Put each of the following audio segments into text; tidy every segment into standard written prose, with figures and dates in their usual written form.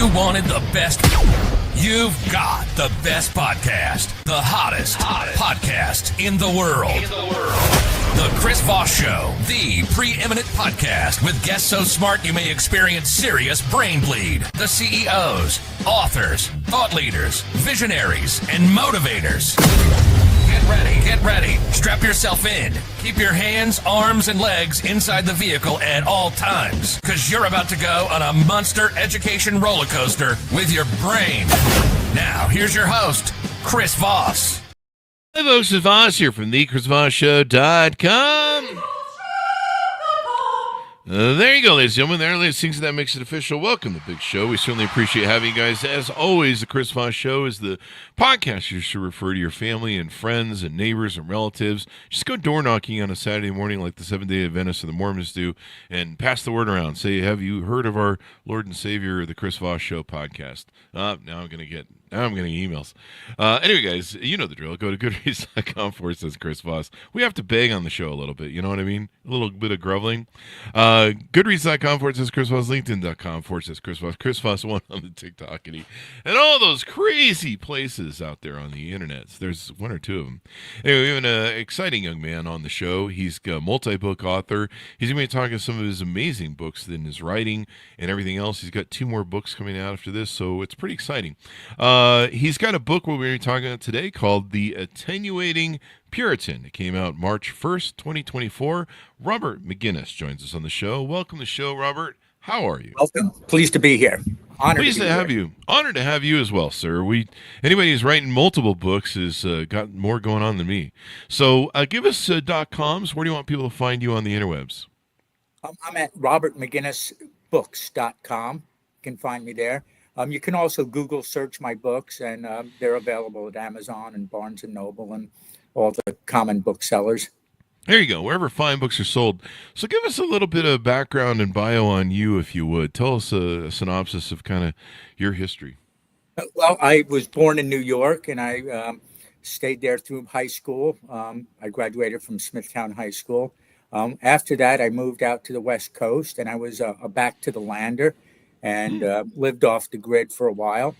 You wanted the best. You've got the best podcast. The hottest podcast in the world. The Chris Voss Show, the preeminent podcast with guests so smart you may experience serious brain bleed. The CEOs, authors, thought leaders, visionaries, and motivators. Get ready. Strap yourself in. Keep your hands, arms, and legs inside the vehicle at all times, because you're about to go on a monster education roller coaster with your brain. Now, here's your host, Chris Voss. Hi, folks. It's Voss here from thechrisvossshow.com. There you go, ladies and gentlemen. There, ladies and gentlemen, that makes it official. Welcome to the big show. We certainly appreciate having you guys. As always, the Chris Voss Show is the podcast you should refer to your family and friends and neighbors and relatives. Just go door knocking on a Saturday morning like the Seventh-day Adventists or the Mormons do and pass the word around. Say, have you heard of our Lord and Savior, the Chris Voss Show podcast? Now I'm getting emails. Anyway, guys, you know the drill. Go to goodreads.com/says Chris Voss. We have to beg on the show a little bit. You know what I mean? A little bit of groveling. Goodreads.com/says Chris Voss. LinkedIn.com/says Chris Voss. Chris Voss 1 on the TikTok and all those crazy places out there on the internet. There's one or two of them. Anyway, we have an exciting young man on the show. He's a multi-book author. He's going to be talking some of his amazing books in his writing and everything else. He's got 2 more books coming out after this, so it's pretty exciting. He's got a book we're going to be talking about today called The Attenuating Puritan. It came out March 1st, 2024. Robert McGuiness joins us on the show. Welcome to the show, Robert. How are you? Welcome. Pleased to be here. Pleased to have you. Honored to have you as well, sir. Anybody who's writing multiple books has got more going on than me. So give us .coms. Where do you want people to find you on the interwebs? I'm at robertmcguinnessbooks.com. You can find me there. You can also Google search my books, and they're available at Amazon and Barnes & Noble and all the common booksellers. There you go, wherever fine books are sold. So give us a little bit of background and bio on you, if you would. Tell us a synopsis of kind of your history. Well, I was born in New York, and I stayed there through high school. I graduated from Smithtown High School. After that, I moved out to the West Coast, and I was a back to the lander. And lived off the grid for a while.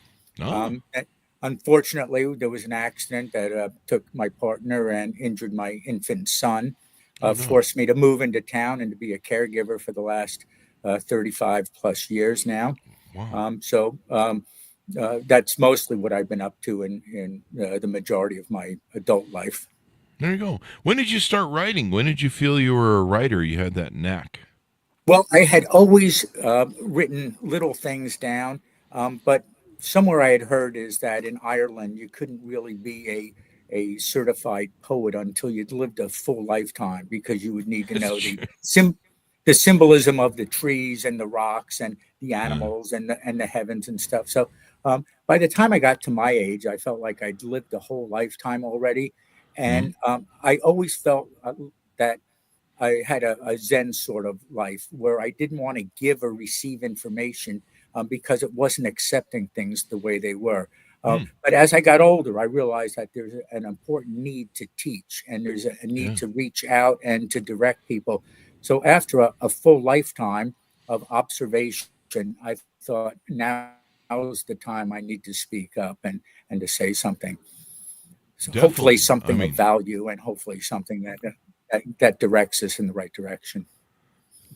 Unfortunately, there was an accident that took my partner and injured my infant son, forced me to move into town and to be a caregiver for the last 35 plus years now. Wow. That's mostly what I've been up to in the majority of my adult life. There you go. When did you start writing? When did you feel you were a writer? You had that knack? Well, I had always written little things down, but somewhere I had heard is that in Ireland, you couldn't really be a certified poet until you'd lived a full lifetime, because you would need to know the symbolism of the trees and the rocks and the animals and the heavens and stuff. So by the time I got to my age, I felt like I'd lived a whole lifetime already. And I always felt that I had a Zen sort of life where I didn't want to give or receive information because it wasn't accepting things the way they were. But as I got older, I realized that there's an important need to teach, and there's a need to reach out and to direct people. So after a full lifetime of observation, I thought now is the time I need to speak up and to say something. So hopefully something of value, and hopefully something that directs us in the right direction.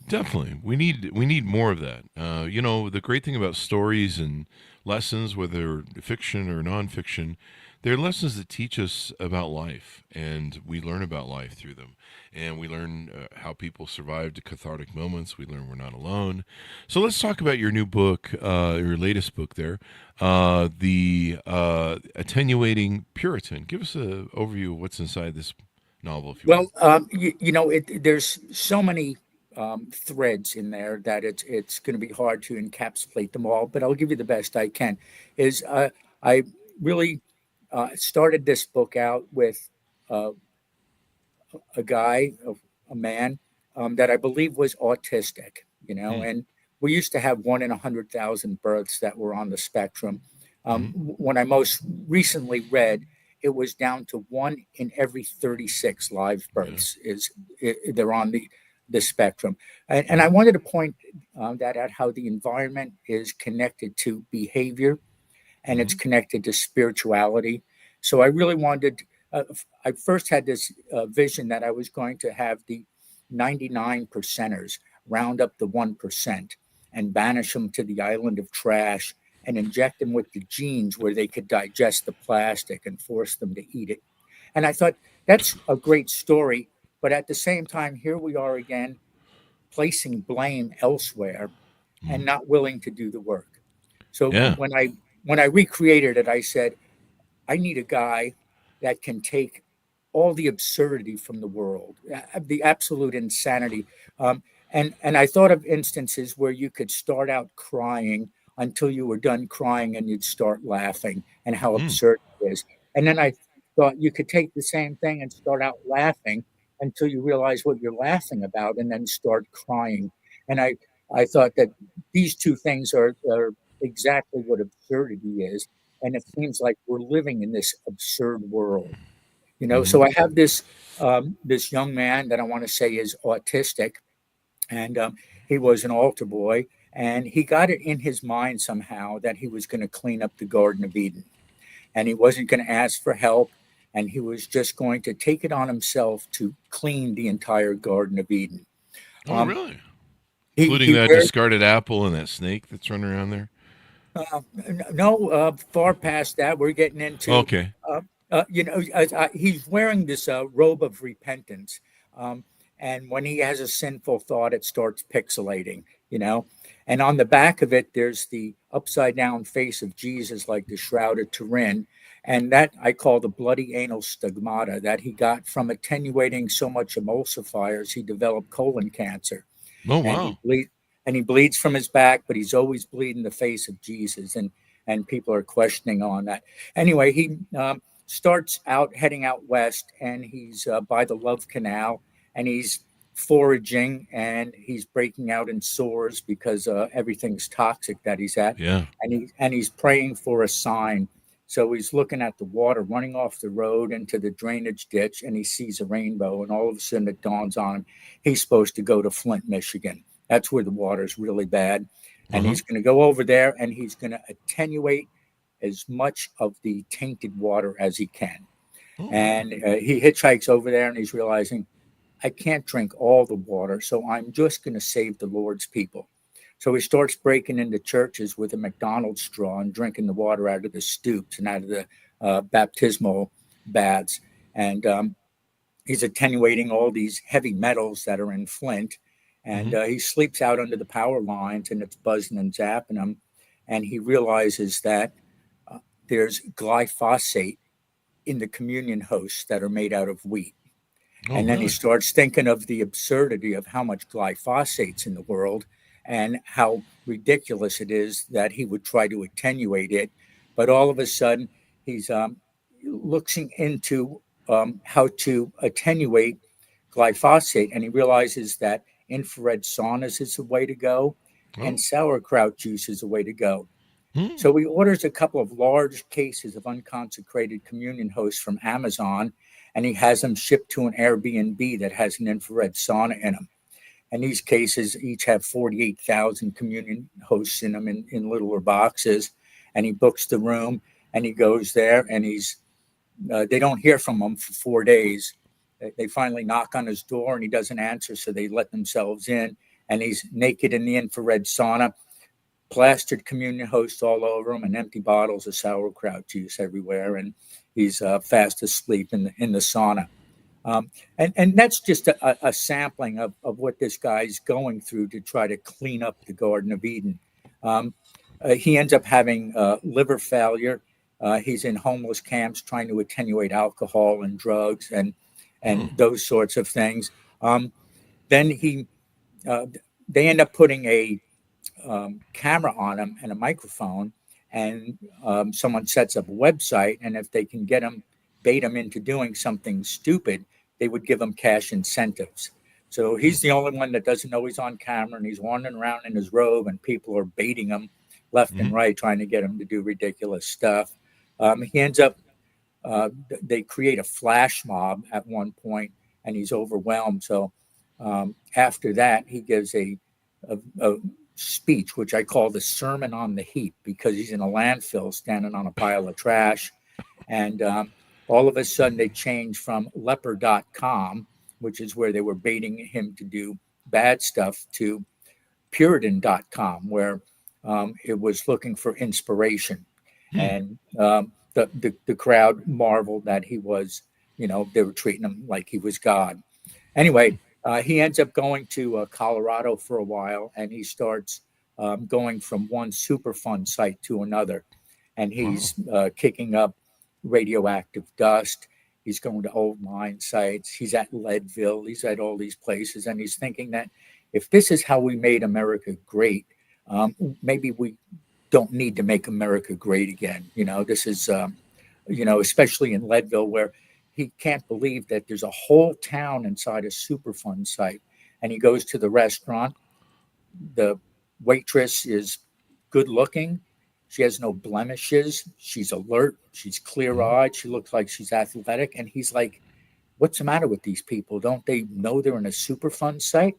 Definitely. We need more of that. The great thing about stories and lessons, whether fiction or nonfiction, they're lessons that teach us about life, and we learn about life through them. And we learn how people survived cathartic moments. We learn we're not alone. So let's talk about your new book, your latest book there, The Attenuating Puritan. Give us an overview of what's inside this novel, if you will. There's so many threads in there that it's going to be hard to encapsulate them all, but I'll give you the best I can. I really started this book out with a man that I believe was autistic, and we used to have 1 in 100,000 births that were on the spectrum. When I most recently read, it was down to 1 in every 36 live births they're on the the spectrum. And I wanted to point that out, how the environment is connected to behavior and it's connected to spirituality. So I really wanted, I first had this vision that I was going to have the 99 percenters round up the 1% and banish them to the island of trash and inject them with the genes where they could digest the plastic and force them to eat it. And I thought that's a great story. But at the same time, here we are again, placing blame elsewhere and not willing to do the work. So Yeah. when I recreated it, I said, I need a guy that can take all the absurdity from the world, the absolute insanity. And I thought of instances where you could start out crying until you were done crying and you'd start laughing, and how absurd it is. And then I thought you could take the same thing and start out laughing until you realize what you're laughing about and then start crying. And I thought that these two things are exactly what absurdity is. And it seems like we're living in this absurd world. So I have this young man that I want to say is autistic, and he was an altar boy, and he got it in his mind somehow that he was going to clean up the Garden of Eden, and he wasn't going to ask for help, and he was just going to take it on himself to clean the entire Garden of Eden. Oh, really? Including that discarded apple and that snake that's running around there? No, far past that. We're getting into. Okay. He's wearing this robe of repentance. And when he has a sinful thought, it starts pixelating, And on the back of it, there's the upside down face of Jesus, like the Shroud of Turin. And that I call the bloody anal stigmata that he got from attenuating so much emulsifiers. He developed colon cancer. Oh, wow. And he bleeds from his back, but he's always bleeding the face of Jesus. And people are questioning on that. Anyway, he starts out heading out west, and he's by the Love Canal, and he's foraging, and he's breaking out in sores because everything's toxic that he's at. Yeah. And he's praying for a sign. So he's looking at the water running off the road into the drainage ditch, and he sees a rainbow, and all of a sudden it dawns on him he's supposed to go to Flint, Michigan. That's where the water's really bad. And he's going to go over there, and he's going to attenuate as much of the tainted water as he can. And he hitchhikes over there, and he's realizing, I can't drink all the water, so I'm just going to save the Lord's people. So he starts breaking into churches with a McDonald's straw and drinking the water out of the stoops and out of the baptismal baths. And he's attenuating all these heavy metals that are in Flint. And he sleeps out under the power lines, and it's buzzing and zapping him. And he realizes that there's glyphosate in the communion hosts that are made out of wheat. And then he starts thinking of the absurdity of how much glyphosate's in the world and how ridiculous it is that he would try to attenuate it. But all of a sudden, he's looking into how to attenuate glyphosate, and he realizes that infrared saunas is the way to go, and sauerkraut juice is the way to go. So he orders a couple of large cases of unconsecrated communion hosts from Amazon, and he has them shipped to an Airbnb that has an infrared sauna in them. And these cases each have 48,000 communion hosts in them in littler boxes. And he books the room, and he goes there, and they don't hear from him for 4 days. They finally knock on his door, and he doesn't answer, so they let themselves in. And he's naked in the infrared sauna, plastered communion hosts all over him, and empty bottles of sauerkraut juice everywhere. And he's fast asleep in the sauna. And that's just a sampling of what this guy's going through to try to clean up the Garden of Eden. He ends up having liver failure. He's in homeless camps trying to attenuate alcohol and drugs and those sorts of things. Then they end up putting a camera on him and a microphone, and someone sets up a website, and if they can bait him into doing something stupid, they would give him cash incentives. So he's the only one that doesn't know he's on camera, and he's wandering around in his robe, and people are baiting him left and right, trying to get him to do ridiculous stuff. He ends up, they create a flash mob at one point, and he's overwhelmed. So After that, he gives a speech, which I call the Sermon on the Heap, because he's in a landfill standing on a pile of trash. And all of a sudden, they change from leper.com, which is where they were baiting him to do bad stuff, to Puritan.com, where it was looking for inspiration. And the crowd marveled that he was, they were treating him like he was God. Anyway, he ends up going to Colorado for a while, and he starts going from one Superfund site to another. And he's kicking up radioactive dust. He's going to old mine sites. He's at Leadville. He's at all these places. And he's thinking that if this is how we made America great, maybe we don't need to make America great again. This is, especially in Leadville, where he can't believe that there's a whole town inside a Superfund site. And he goes to the restaurant. The waitress is good looking. She has no blemishes. She's alert. She's clear-eyed. She looks like she's athletic. And he's like, what's the matter with these people? Don't they know they're in a Superfund site?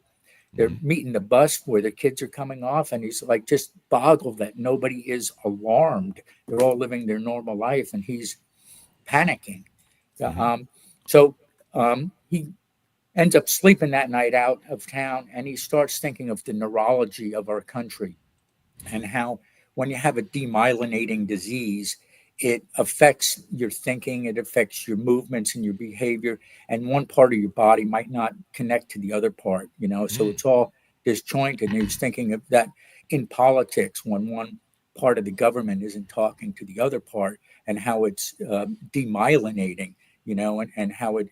They're meeting the bus where the kids are coming off. And he's like just boggled that nobody is alarmed. They're all living their normal life. And he's panicking. So he ends up sleeping that night out of town, and he starts thinking of the neurology of our country and how when you have a demyelinating disease, it affects your thinking, it affects your movements and your behavior, and one part of your body might not connect to the other part, so it's all disjointed. And he was thinking of that in politics, when one part of the government isn't talking to the other part, and how it's demyelinating, and how it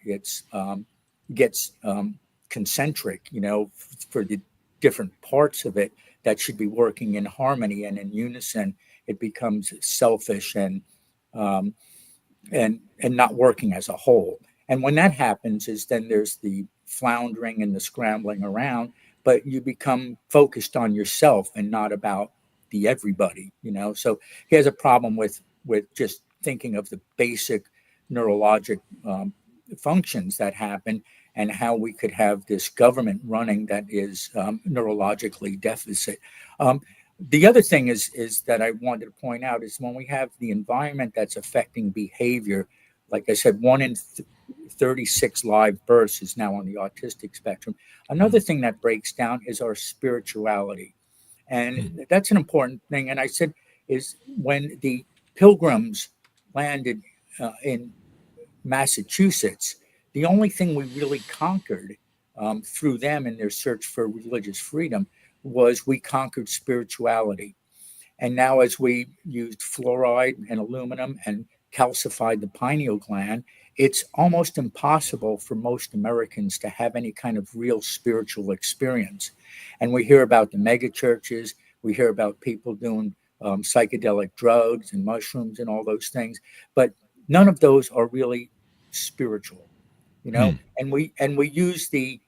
gets concentric, for the different parts of it that should be working in harmony and in unison. It becomes selfish and not working as a whole. And when that happens, is then there's the floundering and the scrambling around, but you become focused on yourself and not about the everybody, So he has a problem with just thinking of the basic neurologic functions that happen, and how we could have this government running that is neurologically deficit. The other thing is that I wanted to point out is when we have the environment that's affecting behavior, like I said, 1 in 36 live births is now on the autistic spectrum. Another thing that breaks down is our spirituality. And that's an important thing. And I said, is when the Pilgrims landed in Massachusetts, the only thing we really conquered through them in their search for religious freedom was we conquered spirituality. And now, as we used fluoride and aluminum and calcified the pineal gland, it's almost impossible for most Americans to have any kind of real spiritual experience. And we hear about the mega churches, we hear about people doing psychedelic drugs and mushrooms and all those things, but none of those are really spiritual, And we use the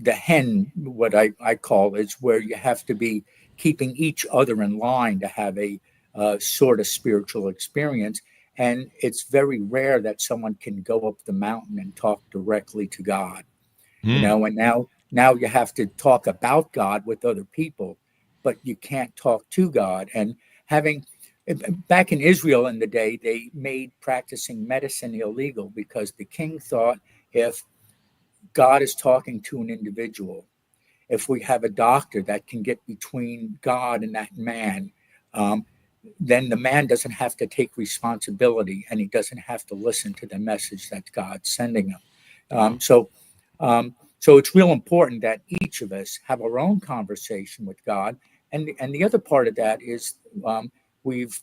hen, what I call, is where you have to be keeping each other in line to have a sort of spiritual experience. And it's very rare that someone can go up the mountain and talk directly to God, and now you have to talk about God with other people, but you can't talk to God. And back in Israel in the day, they made practicing medicine illegal because the king thought if God is talking to an individual, if we have a doctor that can get between God and that man, then the man doesn't have to take responsibility, and he doesn't have to listen to the message that God's sending him. So it's real important that each of us have our own conversation with God. And the other part of that is we've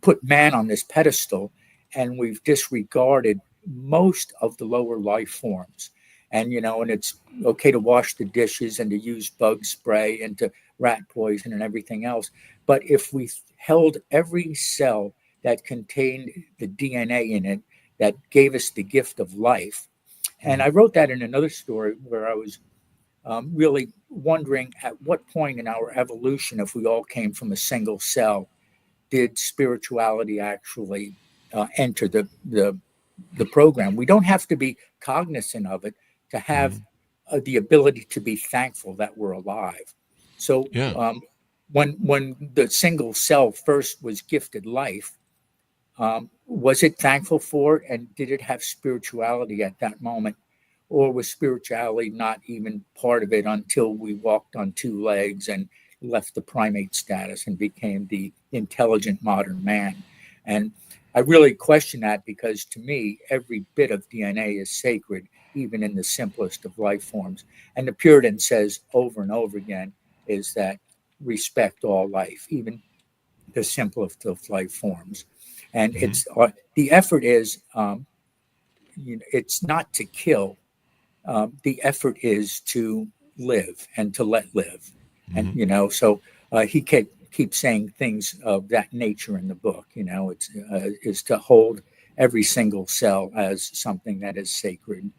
put man on this pedestal, and we've disregarded most of the lower life forms. And it's okay to wash the dishes and to use bug spray and to rat poison and everything else. But if we held every cell that contained the DNA in it that gave us the gift of life, and I wrote that in another story where I was really wondering at what point in our evolution, if we all came from a single cell, did spirituality actually enter the program. We don't have to be cognizant of it to have the ability to be thankful that we're alive. So Yeah. when the single cell first was gifted life, was it thankful for it, and did it have spirituality at that moment? Or was spirituality not even part of it until we walked on two legs and left the primate status and became the intelligent modern man? And I really question that, because to me, every bit of DNA is sacred, even in the simplest of life forms. And the Puritan says over and over again is that respect all life, even the simplest of life forms. And it's the effort is, it's not to kill. The effort is to live and to let live. And, so he keeps saying things of that nature in the book. It's is to hold every single cell as something that is sacred.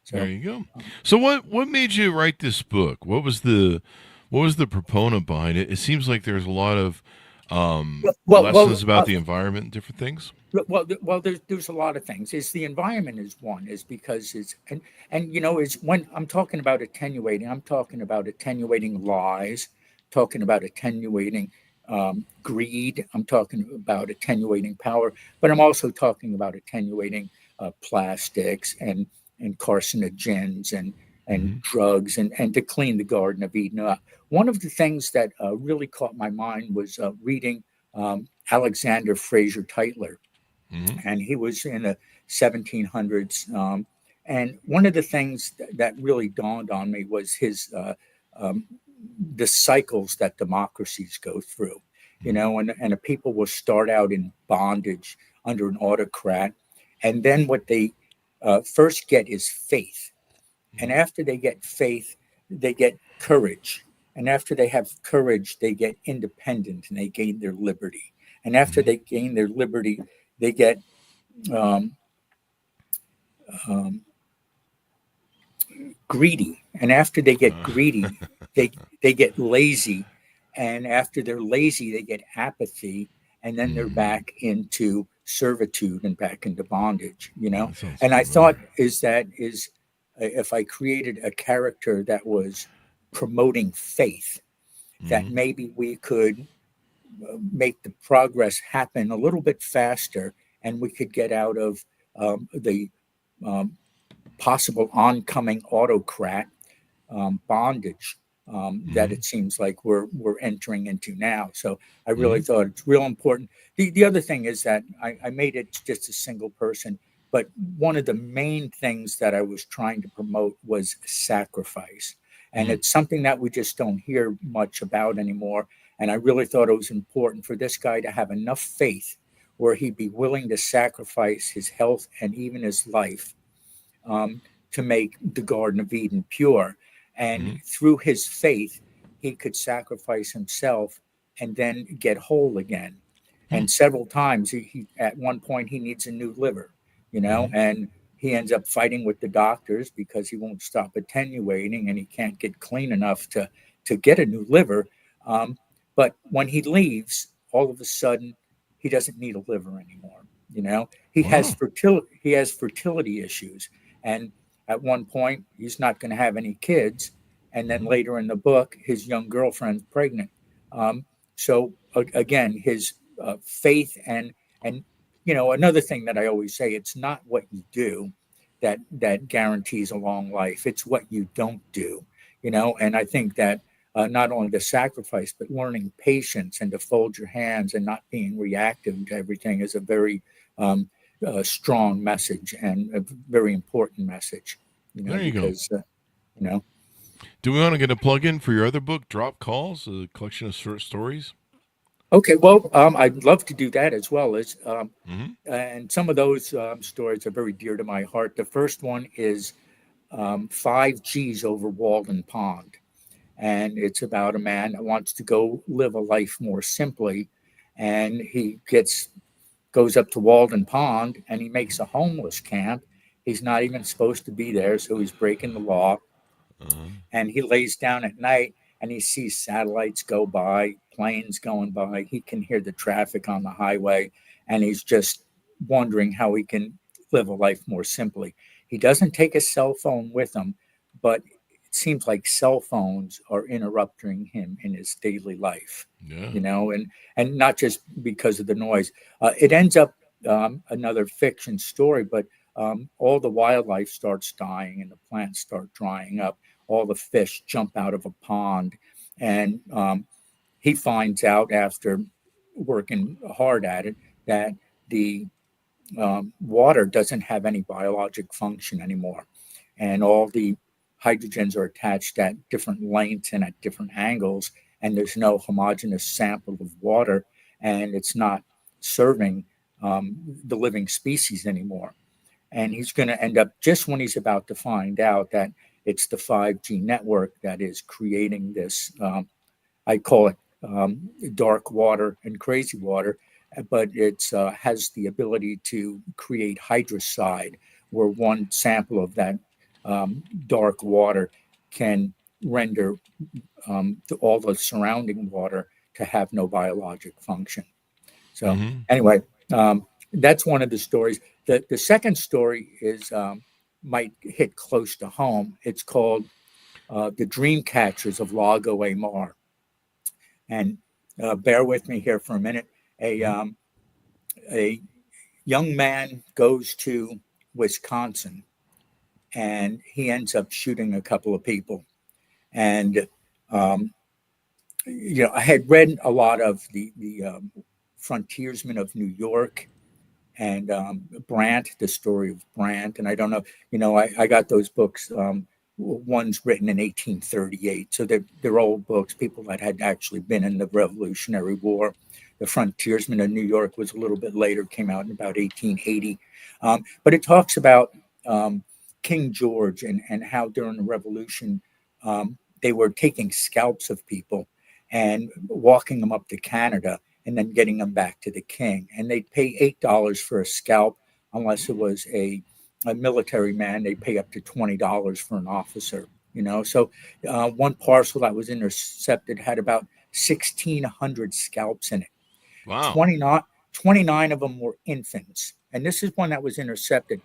So, There you go. So what made you write this book? What was the proponent behind it? It seems like there's a lot of lessons about the environment and different things. Well, there's a lot of things. Is the environment is one, is because it's and is when I'm talking about attenuating, I'm talking about attenuating lies, talking about attenuating greed, I'm talking about attenuating power, but I'm also talking about attenuating plastics and carcinogens and drugs and to clean the Garden of Eden. One of the things that really caught my mind was reading Alexander Fraser Tytler. And he was in the 1700s. And one of the things that really dawned on me was his the cycles that democracies go through, and the people will start out in bondage under an autocrat. And then what they first get is faith. And after they get faith, they get courage. And after they have courage, they get independent and they gain their liberty. And after they gain their liberty, they get greedy, and after they get greedy, they get lazy, and after they're lazy, they get apathy, and then they're back into servitude and back into bondage. And I thought is if I created a character that was promoting faith, that maybe we could make the progress happen a little bit faster, and we could get out of the possible oncoming autocrat bondage that it seems like we're entering into now. So I really thought it's real important. The other thing is that I made it just a single person, but one of the main things that I was trying to promote was sacrifice. And it's something that we just don't hear much about anymore. And I really thought it was important for this guy to have enough faith where he'd be willing to sacrifice his health and even his life to make the Garden of Eden pure. And through his faith, he could sacrifice himself and then get whole again. And several times, he at one point, he needs a new liver, and he ends up fighting with the doctors because he won't stop attenuating and he can't get clean enough to get a new liver. But when he leaves, all of a sudden, he doesn't need a liver anymore. He has fertility issues. And at one point, he's not going to have any kids. And then later in the book, his young girlfriend's pregnant. So again, his faith and another thing that I always say, it's not what you do that guarantees a long life. It's what you don't do, and I think that not only the sacrifice, but learning patience and to fold your hands and not being reactive to everything is a very strong message and a very important message. There you because, go. Do we want to get a plug in for your other book, Drop Calls, a collection of short stories? Okay, well, I'd love to do that as well. And some of those stories are very dear to my heart. The first one is 5 G's over Walden Pond. And it's about a man that wants to go live a life more simply. And he goes up to Walden Pond and he makes a homeless camp. He's not even supposed to be there, so he's breaking the law. And he lays down at night and he sees satellites go by, planes going by. He can hear the traffic on the highway, and he's just wondering how he can live a life more simply. He doesn't take a cell phone with him, but it seems like cell phones are interrupting him in his daily life, Yeah. and not just because of the noise. It ends up another fiction story, but all the wildlife starts dying and the plants start drying up. All the fish jump out of a pond, and he finds out after working hard at it that the water doesn't have any biologic function anymore. And all the hydrogens are attached at different lengths and at different angles, and there's no homogeneous sample of water, and it's not serving the living species anymore. And he's going to end up, just when he's about to find out that it's the 5G network that is creating this, I call it dark water and crazy water, but it has the ability to create hydrocide, where one sample of that dark water can render all the surrounding water to have no biologic function. So anyway, that's one of the stories. The second story is might hit close to home. It's called The Dream Catchers of Lago Amar. And bear with me here for a minute. A young man goes to Wisconsin, and he ends up shooting a couple of people. And I had read a lot of the frontiersmen of New York and Brandt, the story of Brandt. And I don't know, I got those books. One's written in 1838, so they're old books, people that had actually been in the Revolutionary War. The Frontiersman of New York was a little bit later, came out in about 1880. But it talks about King George and how during the Revolution they were taking scalps of people and walking them up to Canada and then getting them back to the king. And they'd pay $8 for a scalp, unless it was a military man. They pay up to $20 for an officer. So one parcel that was intercepted had about 1,600 scalps in it. Wow. 29 of them were infants, and this is one that was intercepted.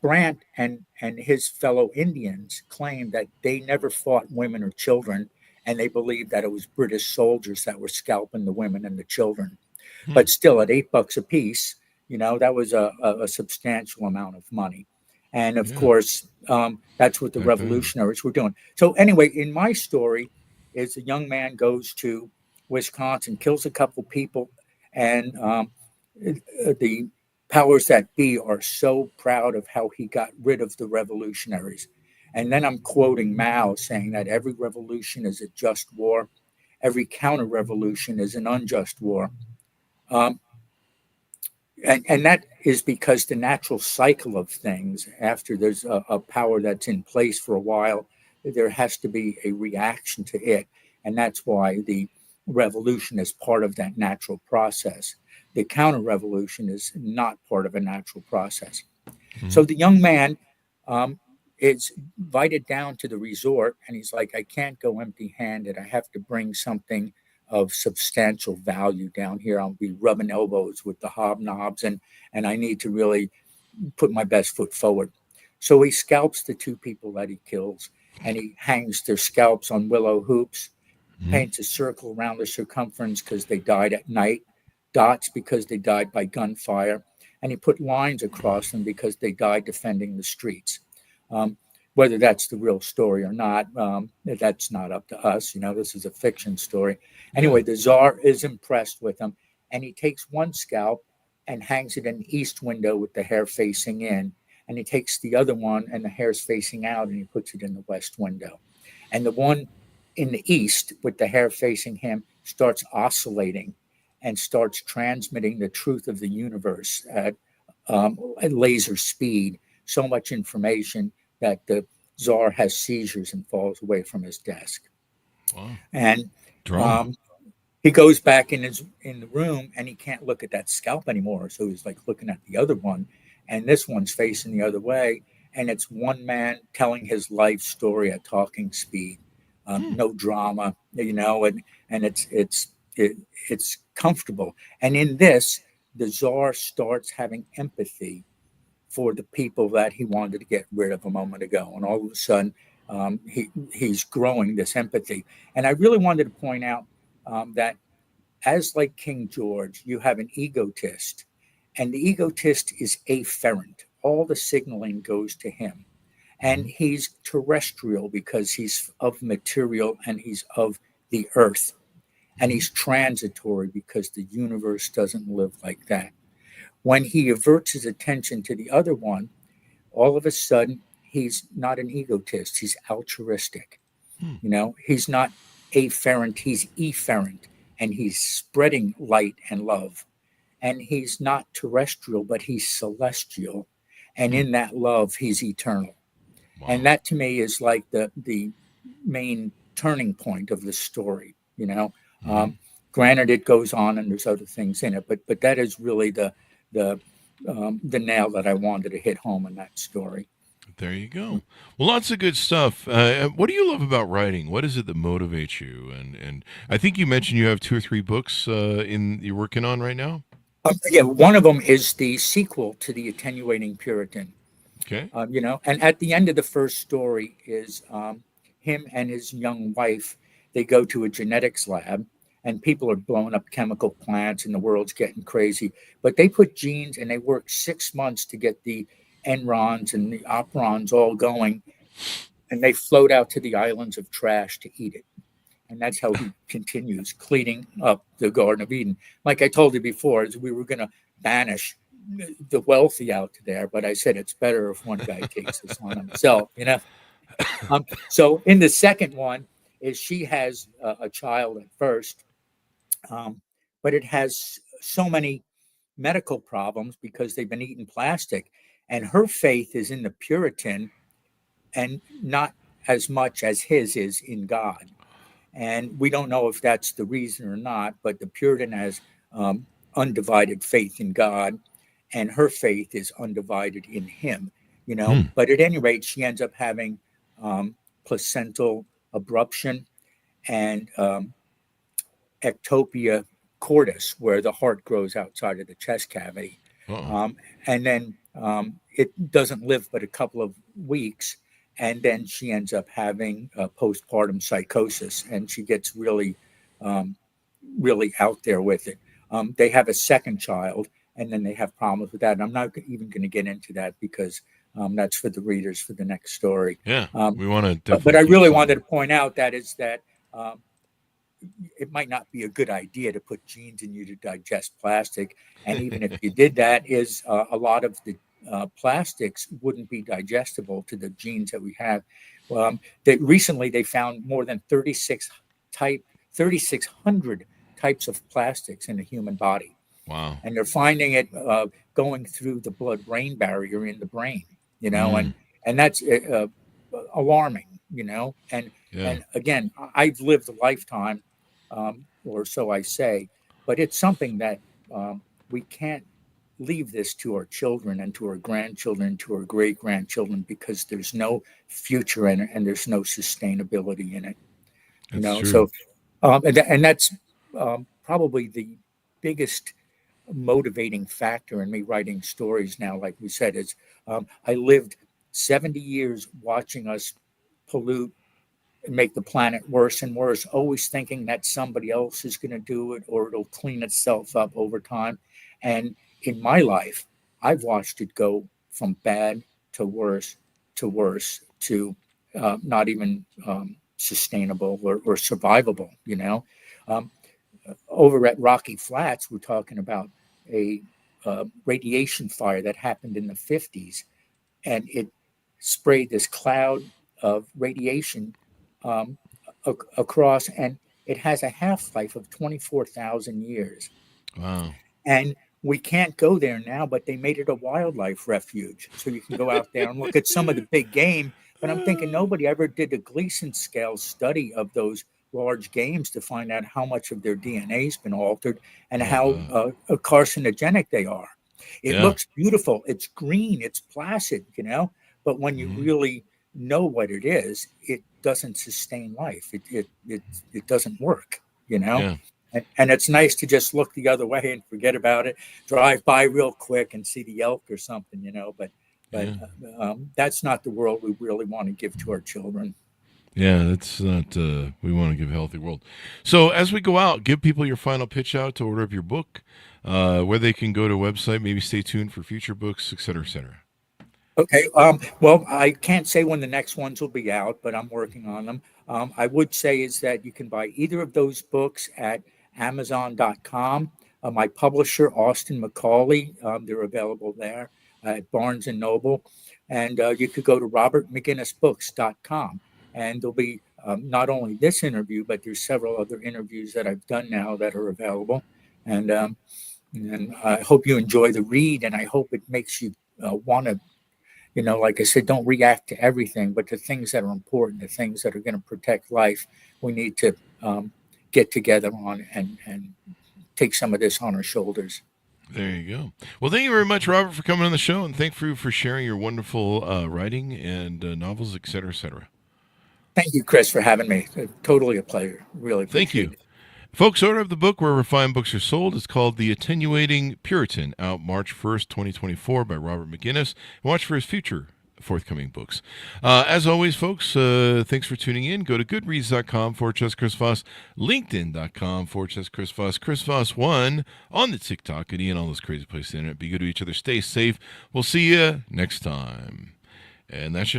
Brandt and his fellow Indians claimed that they never fought women or children, and they believed that it was British soldiers that were scalping the women and the children. But still, at $8 a piece, that was a substantial amount of money. And of course, that's what the revolutionaries were doing. So anyway, in my story is a young man goes to Wisconsin, kills a couple people, and the powers that be are so proud of how he got rid of the revolutionaries. And then I'm quoting Mao saying that every revolution is a just war. Every counter-revolution is an unjust war. And that is because the natural cycle of things, after there's a power that's in place for a while, there has to be a reaction to it. And that's why the revolution is part of that natural process. The counter-revolution is not part of a natural process. So the young man is invited down to the resort, and he's like, I can't go empty-handed. I have to bring something of substantial value down here. I'll be rubbing elbows with the hobnobs, and I need to really put my best foot forward. So he scalps the two people that he kills, and he hangs their scalps on willow hoops, paints a circle around the circumference because they died at night, dots because they died by gunfire, and he put lines across them because they died defending the streets. Whether that's the real story or not, that's not up to us. This is a fiction story. Anyway, the Tsar is impressed with him, and he takes one scalp and hangs it in the east window with the hair facing in, and he takes the other one and the hair's facing out, and he puts it in the west window. And the one in the east with the hair facing him starts oscillating and starts transmitting the truth of the universe at laser speed, so much information that the Tsar has seizures and falls away from his desk. Wow. And he goes back in the room, and he can't look at that scalp anymore. So he's like looking at the other one, and this one's facing the other way. And it's one man telling his life story at talking speed, no drama, and it's comfortable. And in this, the Tsar starts having empathy for the people that he wanted to get rid of a moment ago. And all of a sudden, he's growing this empathy. And I really wanted to point out that as like King George, you have an egotist, and the egotist is afferent. All the signaling goes to him. And he's terrestrial because he's of material and he's of the earth. And he's transitory because the universe doesn't live like that. When he averts his attention to the other one, all of a sudden, he's not an egotist. He's altruistic. He's not afferent. He's efferent. And he's spreading light and love. And he's not terrestrial, but he's celestial. And in that love, he's eternal. Wow. And that to me is like the main turning point of the story, Granted, it goes on and there's other things in it, but that is really the nail that I wanted to hit home in that story. There you go. Well, lots of good stuff. What do you love about writing? What is it that motivates you? And I think you mentioned you have 2 or 3 books you're working on right now. Yeah, one of them is the sequel to The Attenuating Puritan. Okay. And at the end of the first story is him and his young wife. They go to a genetics lab, and people are blowing up chemical plants, and the world's getting crazy. But they put genes, and they work 6 months to get the Enrons and the Operons all going, and they float out to the islands of trash to eat it. And that's how he continues cleaning up the Garden of Eden. Like I told you before, is we were going to banish the wealthy out there, but I said it's better if one guy takes this on himself, So in the second one is she has a child at first, but it has so many medical problems because they've been eating plastic, and her faith is in the Puritan and not as much as his is in God. And we don't know if that's the reason or not, but the Puritan has undivided faith in God, and her faith is undivided in him, But at any rate, she ends up having placental abruption and ectopia cordis, where the heart grows outside of the chest cavity. And then it doesn't live but a couple of weeks. And then she ends up having postpartum psychosis, and she gets really, really out there with it. They have a second child, and then they have problems with that. And I'm not even going to get into that because that's for the readers for the next story. Yeah, we want to. But I really wanted to point out that it might not be a good idea to put genes in you to digest plastic. And even if you did that, a lot of the plastics wouldn't be digestible to the genes that we have. Recently, they found more than 3,600 types of plastics in the human body. Wow. And they're finding it going through the blood-brain barrier in the brain, and that's alarming, And again, I've lived a lifetime, or so I say, but it's something that we can't leave this to our children and to our grandchildren, to our great-grandchildren, because there's no future in it and there's no sustainability in it. That's true. So and that's probably the biggest motivating factor in me writing stories now. Like we said, is I lived 70 years watching us pollute and make the planet worse and worse, always thinking that somebody else is going to do it or it'll clean itself up over time. And in my life, I've watched it go from bad to worse to not even sustainable or survivable, Over at Rocky Flats, we're talking about a radiation fire that happened in the 50s, and it sprayed this cloud of radiation across, and it has a half-life of 24,000 years. Wow. And we can't go there now, but they made it a wildlife refuge. So you can go out there and look at some of the big game. But I'm thinking nobody ever did a Gleason scale study of those large games to find out how much of their DNA has been altered and how carcinogenic they are. It looks beautiful. It's green. It's placid, But when you really know what it is, it doesn't sustain life. It doesn't work, Yeah. And it's nice to just look the other way and forget about it, drive by real quick and see the elk or something, But But that's not the world we really want to give to our children. Yeah, that's not, we want to give a healthy world. So as we go out, give people your final pitch out to order up your book, where they can go to a website, maybe stay tuned for future books, et cetera, et cetera. Okay. Well, I can't say when the next ones will be out, but I'm working on them. I would say is that you can buy either of those books at Amazon.com. My publisher, Austin Macaulay, they're available there at Barnes and Noble. And you could go to RobertMcGuinnessBooks.com. And there'll be not only this interview, but there's several other interviews that I've done now that are available. And I hope you enjoy the read, and I hope it makes you want to, like I said, don't react to everything, but the things that are important, the things that are going to protect life, we need to get together on and take some of this on our shoulders. There you go. Well, thank you very much, Robert, for coming on the show, and thank you for sharing your wonderful writing and novels, et cetera, et cetera. Thank you, Chris, for having me. Totally a pleasure. Really appreciate Thank you. it. Folks, order of the book where refined books are sold. It's called The Attenuating Puritan, out March 1st, 2024 by Robert McGuiness. Watch for his future forthcoming books. As always, folks, thanks for tuning in. Go to goodreads.com/Chris Voss, linkedin.com/Chris Voss, Chris Voss 1 on the TikTok, and all those crazy places in it. Be good to each other. Stay safe. We'll see you next time. And that should